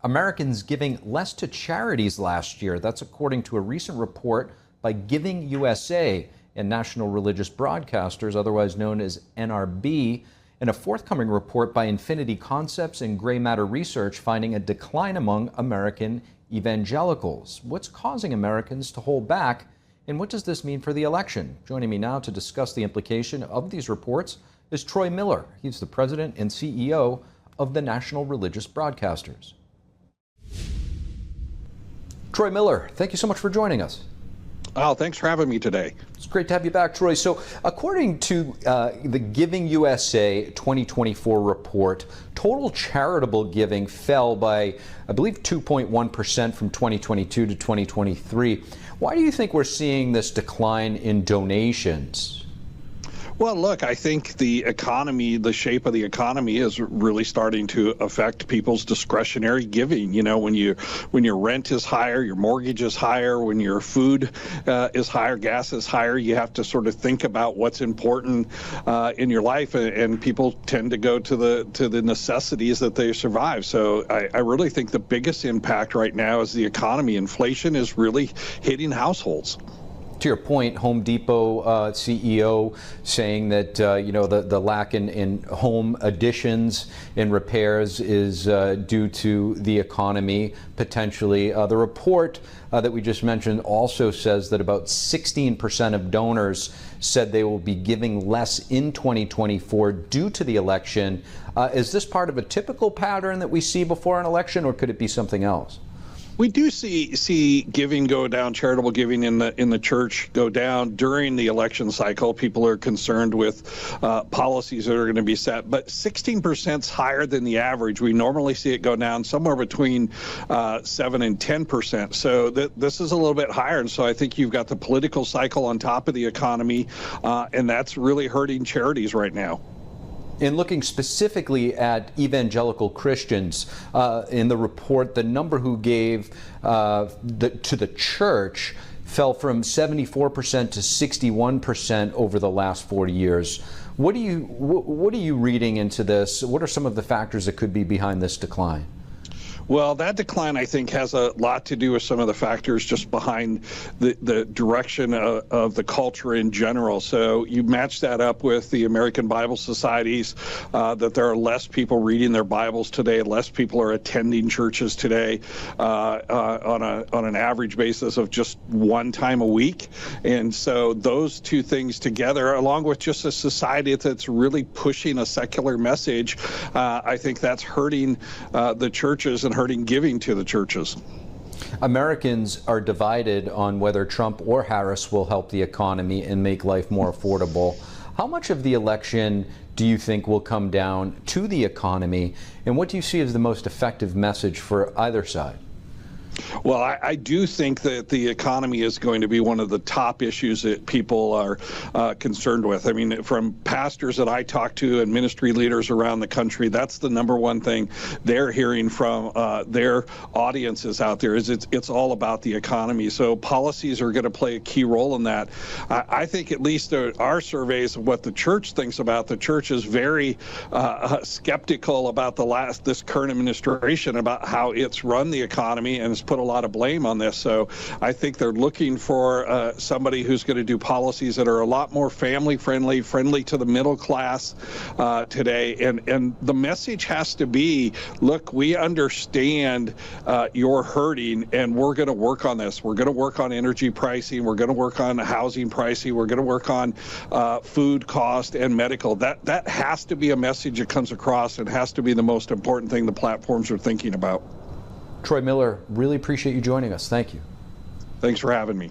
Americans giving less to charities last year. That's according to a recent report by Giving USA and National Religious Broadcasters, otherwise known as NRB, and a forthcoming report by Infinity Concepts and Gray Matter Research finding a decline among American evangelicals. What's causing Americans to hold back, and what does this mean for the election? Joining me now to discuss the implication of these reports is Troy Miller. He's the president and CEO of the National Religious Broadcasters. Troy Miller, thank you so much for joining us. Oh, thanks for having me today. It's great to have you back, Troy. So according to the Giving USA 2024 report, total charitable giving fell by, I believe, 2.1% from 2022 to 2023. Why do you think we're seeing this decline in donations? Well, look, I think the economy, the shape of the economy is really starting to affect people's discretionary giving. You know, when your rent is higher, your mortgage is higher, when your food is higher, gas is higher, you have to sort of think about what's important in your life, and people tend to go to the necessities that they survive. So I really think the biggest impact right now is the economy. Inflation is really hitting households. To your point, Home Depot CEO saying that the lack in home additions and repairs is due to the economy, potentially. The report that we just mentioned also says that about 16% of donors said they will be giving less in 2024 due to the election. Is this part of a typical pattern that we see before an election, or could it be something else? We do see giving go down, charitable giving in the church go down during the election cycle. People are concerned with policies that are going to be set, but 16% is higher than the average. We normally see it go down somewhere between 7 and 10%. So this is a little bit higher, and so I think you've got the political cycle on top of the economy, and that's really hurting charities right now. In looking specifically at evangelical Christians, in the report, the number who gave to the church fell from 74% to 61% over the last 40 years. What are you reading into this? What are some of the factors that could be behind this decline? Well, that decline, I think, has a lot to do with some of the factors just behind the direction of the culture in general. So you match that up with the American Bible Societies, that there are less people reading their Bibles today, less people are attending churches today on an average basis of just one time a week. And so those two things together, along with just a society that's really pushing a secular message, I think that's hurting the churches and hurting giving to the churches. Americans are divided on whether Trump or Harris will help the economy and make life more affordable. How much of the election do you think will come down to the economy, and what do you see as the most effective message for either side? Well, I do think that the economy is going to be one of the top issues that people are concerned with. I mean, from pastors that I talk to and ministry leaders around the country, that's the number one thing they're hearing from their audiences out there is it's all about the economy. So policies are going to play a key role in that. I think at least our surveys of what the church thinks about the church is very skeptical about this current administration, about how it's run the economy and put a lot of blame on this. So I think they're looking for somebody who's going to do policies that are a lot more family friendly to the middle class today. And the message has to be, look, we understand you're hurting, and we're going to work on this. We're going to work on energy pricing. We're going to work on housing pricing. We're going to work on food cost and medical. That has to be a message that comes across, and has to be the most important thing the platforms are thinking about. Troy Miller, really appreciate you joining us. Thank you. Thanks for having me.